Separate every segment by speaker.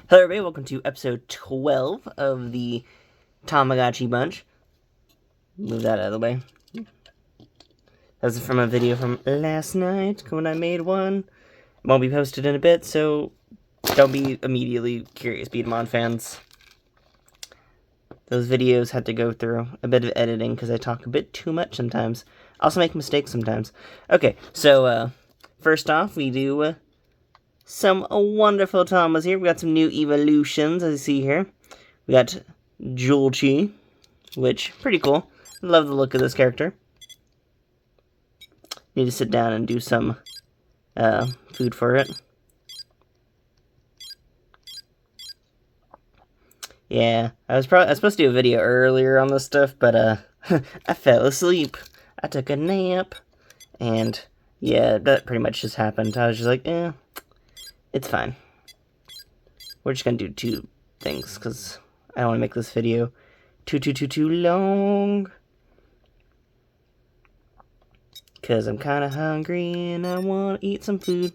Speaker 1: Hello everybody, welcome to episode 12 of the Tamagotchi bunch. Move that out of the way. That's from a video from last night when I made one. It won't be posted in a bit, so don't be immediately curious, Beat 'em on fans. Those videos had to go through a bit of editing because I talk a bit too much sometimes. I also make mistakes sometimes. Okay, so first off, we do some wonderful Tamas here. We got some new evolutions, as you see here. We got Julchi, which, pretty cool. Love the look of this character. Need to sit down and do some food for it. Yeah, I was supposed to do a video earlier on this stuff, but I fell asleep. I took a nap, and yeah, that pretty much just happened. I was just like, it's fine. We're just gonna do two things, because I don't want to make this video too long. Because I'm kind of hungry, and I want to eat some food.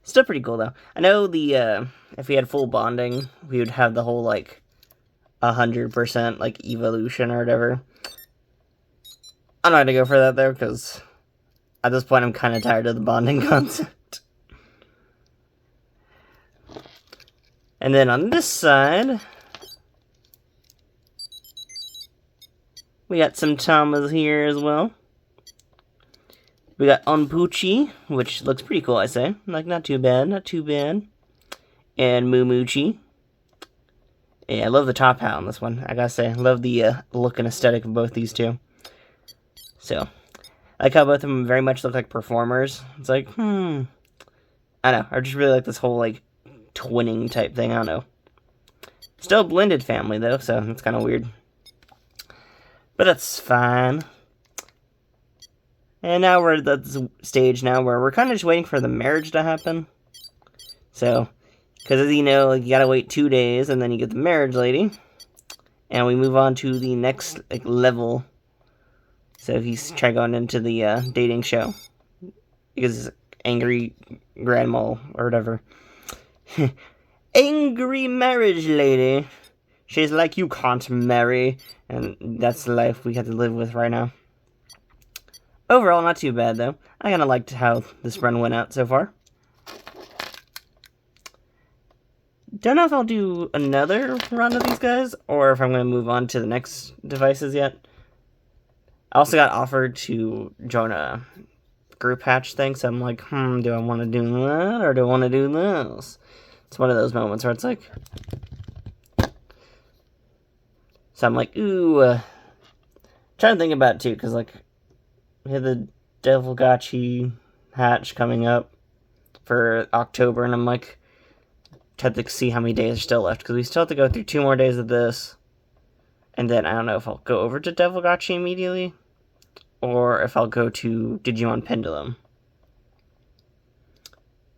Speaker 1: Still pretty cool, though. I know if we had full bonding, we would have the whole, 100%, evolution or whatever. I'm not gonna go for that, though, because at this point I'm kind of tired of the bonding concept. And then on this side, we got some Tamas here as well. We got Onpuchi, which looks pretty cool, I say. Not too bad, not too bad. And Mumuchi. Yeah, I love the top hat on this one, I gotta say. I love the look and aesthetic of both these two. So, I like how both of them very much look like performers. It's like, I don't know. I just really like this whole, twinning type thing. I don't know. Still a blended family, though, so it's kind of weird. But that's fine. And now we're at the stage now where we're kind of just waiting for the marriage to happen. So, because as you know, you gotta wait 2 days, and then you get the marriage lady. And we move on to the next level. So if he's trying going into the dating show. Because it's angry grandma or whatever. Angry marriage lady. She's like, you can't marry. And that's the life we have to live with right now. Overall, not too bad, though. I kind of liked how this run went out so far. Don't know if I'll do another run of these guys, or if I'm going to move on to the next devices yet. I also got offered to join a group hatch thing, so I'm like, do I want to do that, or do I want to do this? It's one of those moments where it's like... So I'm like, ooh, trying to think about it too, because we had the Tamagotchi hatch coming up for October, and I'm like, trying to see how many days are still left, because we still have to go through 2 more days of this, and then I don't know if I'll go over to Tamagotchi immediately, or if I'll go to Digimon Pendulum.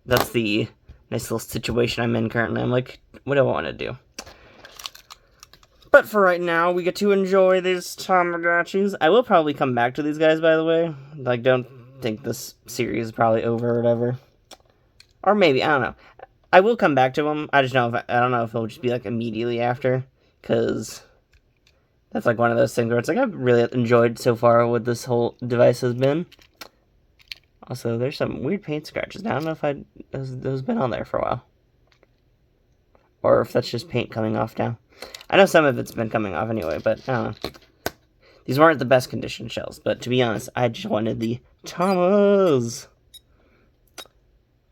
Speaker 1: That's the nice little situation I'm in currently. I'm like, what do I want to do? But for right now, we get to enjoy these Tamagotchis. I will probably come back to these guys, by the way. Don't think this series is probably over or whatever. Or maybe, I don't know. I will come back to them. I don't know if it'll just be immediately after, because that's one of those things where it's I've really enjoyed so far what this whole device has been. Also, there's some weird paint scratches. I don't know if those been on there for a while. Or if that's just paint coming off now. I know some of it's been coming off anyway, but I don't know. These weren't the best condition shells, but to be honest, I just wanted the Tamas.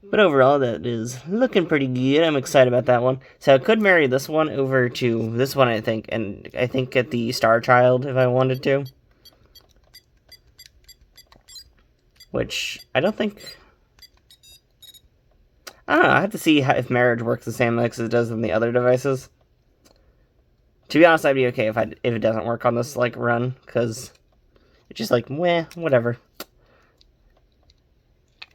Speaker 1: But overall, that is looking pretty good. I'm excited about that one. So I could marry this one over to this one, I think. And I think get the Star Child if I wanted to. Which, I don't think... I don't know, I have to see if marriage works the same as it does on the other devices. To be honest, I'd be okay if it doesn't work on this, run. Because it's just whatever.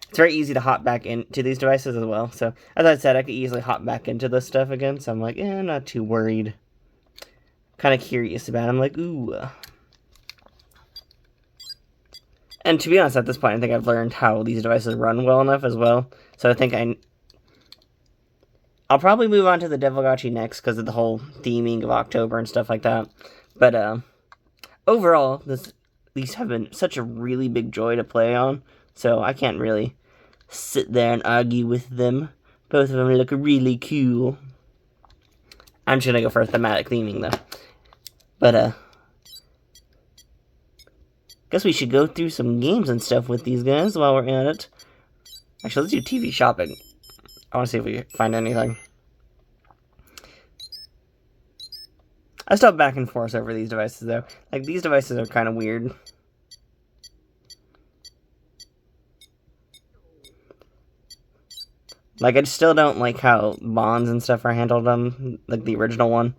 Speaker 1: It's very easy to hop back into these devices as well. So, as I said, I could easily hop back into this stuff again. So I'm like, not too worried. Kind of curious about it. I'm like, ooh. And to be honest, at this point, I think I've learned how these devices run well enough as well. So I think I'll probably move on to the Tamagotchi next because of the whole theming of October and stuff like that. But overall, these have been such a really big joy to play on. So I can't really sit there and argue with them. Both of them look really cool. I'm just gonna go for a thematic theming though. But guess we should go through some games and stuff with these guys while we're at it. Actually, let's do TV shopping. I want to see if we find anything. I still have back and forth over these devices though. Like, these devices are kind of weird. Like, I still don't like how bonds and stuff are handled on, like, the original one.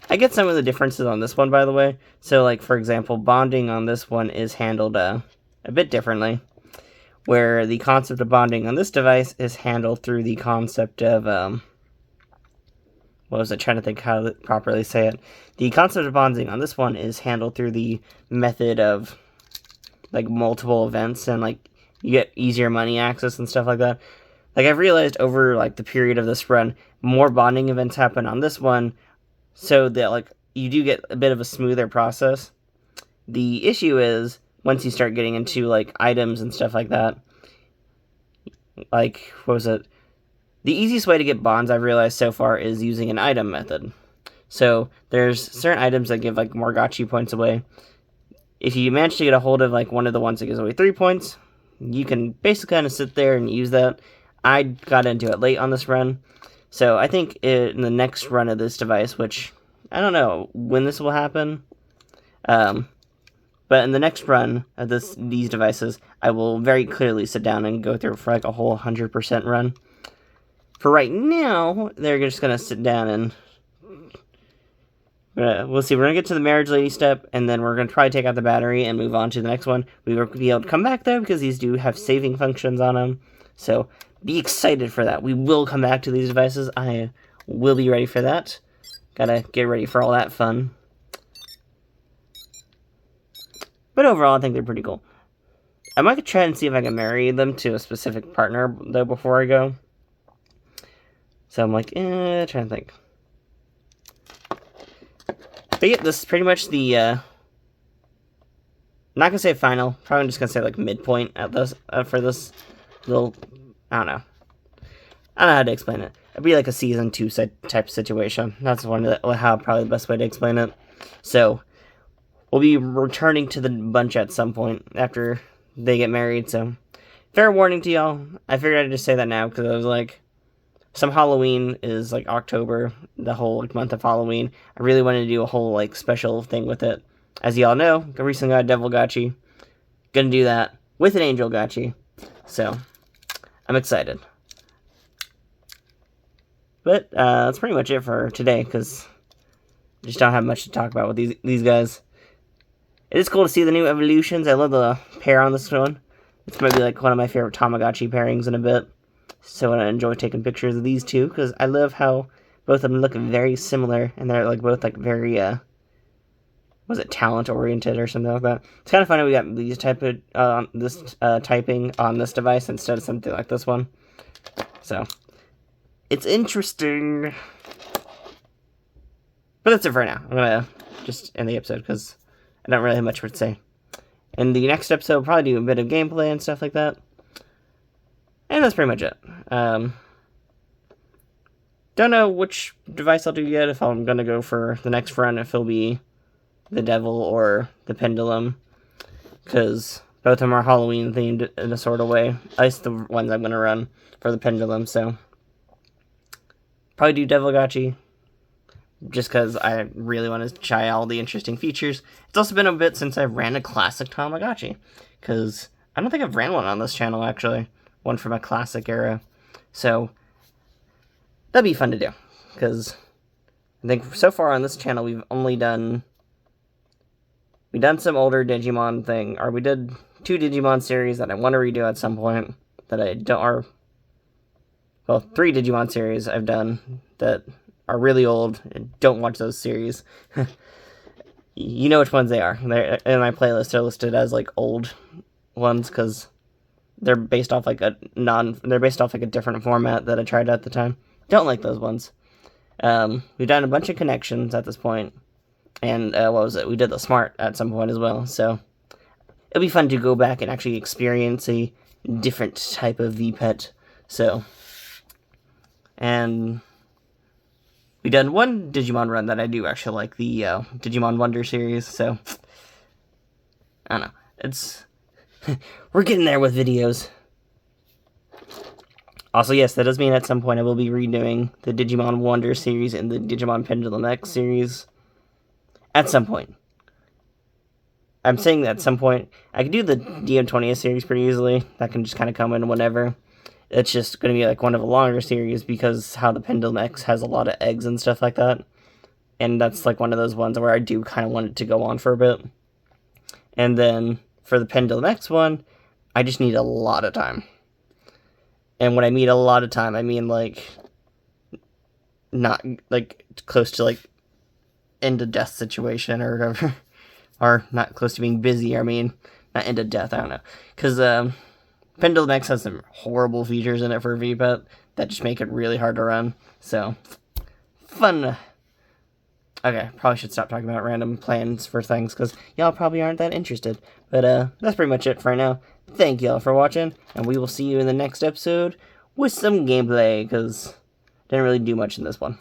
Speaker 1: I get some of the differences on this one, by the way. So, like, for example, bonding on this one is handled a bit differently. Where the concept of bonding on this device is handled through the concept of, what was I trying to think how to properly say it? The concept of bonding on this one is handled through the method of, like, multiple events, and, like, you get easier money access and stuff like that. Like, I've realized over, like, the period of this run, more bonding events happen on this one, so that, like, you do get a bit of a smoother process. The issue is, once you start getting into, like, items and stuff like that, like, what was it? The easiest way to get bonds, I've realized so far, is using an item method. So, there's certain items that give, like, more gotchi points away. If you manage to get a hold of, like, one of the ones that gives away 3 points, you can basically kind of sit there and use that. I got into it late on this run, so I think in the next run of this device, which I don't know when this will happen, but in the next run of these devices, I will very clearly sit down and go through for like a whole 100% run. For right now, they're just going to sit down and we'll see. We're going to get to the marriage lady step, and then we're going to try to take out the battery and move on to the next one. We will be able to come back though, because these do have saving functions on them, so be excited for that. We will come back to these devices. I will be ready for that. Gotta get ready for all that fun. But overall, I think they're pretty cool. I might try and see if I can marry them to a specific partner, though, before I go. So I'm like, trying to think. But yeah, this is pretty much the, I'm not gonna say final, probably just gonna say, like, midpoint at this, for this little, I don't know how to explain it. It'd be like a season 2 type situation. That's probably the best way to explain it. So, we'll be returning to the bunch at some point after they get married, so fair warning to y'all. I figured I'd just say that now, because I was like, some Halloween is, like, October, the whole, like, month of Halloween. I really wanted to do a whole, like, special thing with it. As y'all know, I recently got a Devil Gotchi. Gonna do that with an Angel Gotchi. So, I'm excited. But, that's pretty much it for today, because I just don't have much to talk about with these guys. It is cool to see the new evolutions. I love the pair on this one. It's maybe, like, one of my favorite Tamagotchi pairings in a bit. So I enjoy taking pictures of these two, because I love how both of them look very similar, and they're, like, both, like, very, was it talent-oriented or something like that? It's kind of funny we got these typing on this device instead of something like this one. So, it's interesting. But that's it for now. I'm gonna just end the episode, because I don't really have much more to say. In the next episode, we'll probably do a bit of gameplay and stuff like that. And that's pretty much it. Don't know which device I'll do yet, if I'm gonna go for the next run, if it'll be the Devil or the Pendulum, because both of them are Halloween themed in a sort of way. At least the ones I'm gonna run for the Pendulum, so probably do Devil Gotchi, just because I really want to try all the interesting features. It's also been a bit since I ran a classic Tamagotchi, because I don't think I've ran one on this channel, actually. One from a classic era. So, that'd be fun to do, because I think so far on this channel we've only done some older Digimon thing, or we did 2 Digimon series that I want to redo at some point, that I don't, or, well, 3 Digimon series I've done that are really old, and don't watch those series. You know which ones they are. They're in my playlist. They're listed as, like, old ones because they're based off like a different format that I tried at the time. Don't like those ones. We've done a bunch of connections at this point, and what was it? We did the smart at some point as well. So it'll be fun to go back and actually experience a different type of V-Pet. So, and we done one Digimon run that I do actually like, the Digimon Wonder series. So I don't know. It's we're getting there with videos. Also, yes, that does mean at some point I will be redoing the Digimon Wonder series and the Digimon Pendulum X series. At some point. I'm saying that at some point. I could do the DM20th series pretty easily. That can just kind of come in whenever. It's just going to be like one of the longer series because how the Pendulum X has a lot of eggs and stuff like that. And that's like one of those ones where I do kind of want it to go on for a bit. And then for the Pendulum X one, I just need a lot of time. And when I mean a lot of time, I mean like not like close to like end of death situation or whatever. Or not close to being busy, I mean not end of death, I don't know. Because Pendulum X has some horrible features in it for V-Pet that just make it really hard to run. So, fun. Okay, probably should stop talking about random plans for things, because y'all probably aren't that interested. But, that's pretty much it for now. Thank y'all for watching, and we will see you in the next episode with some gameplay, because didn't really do much in this one.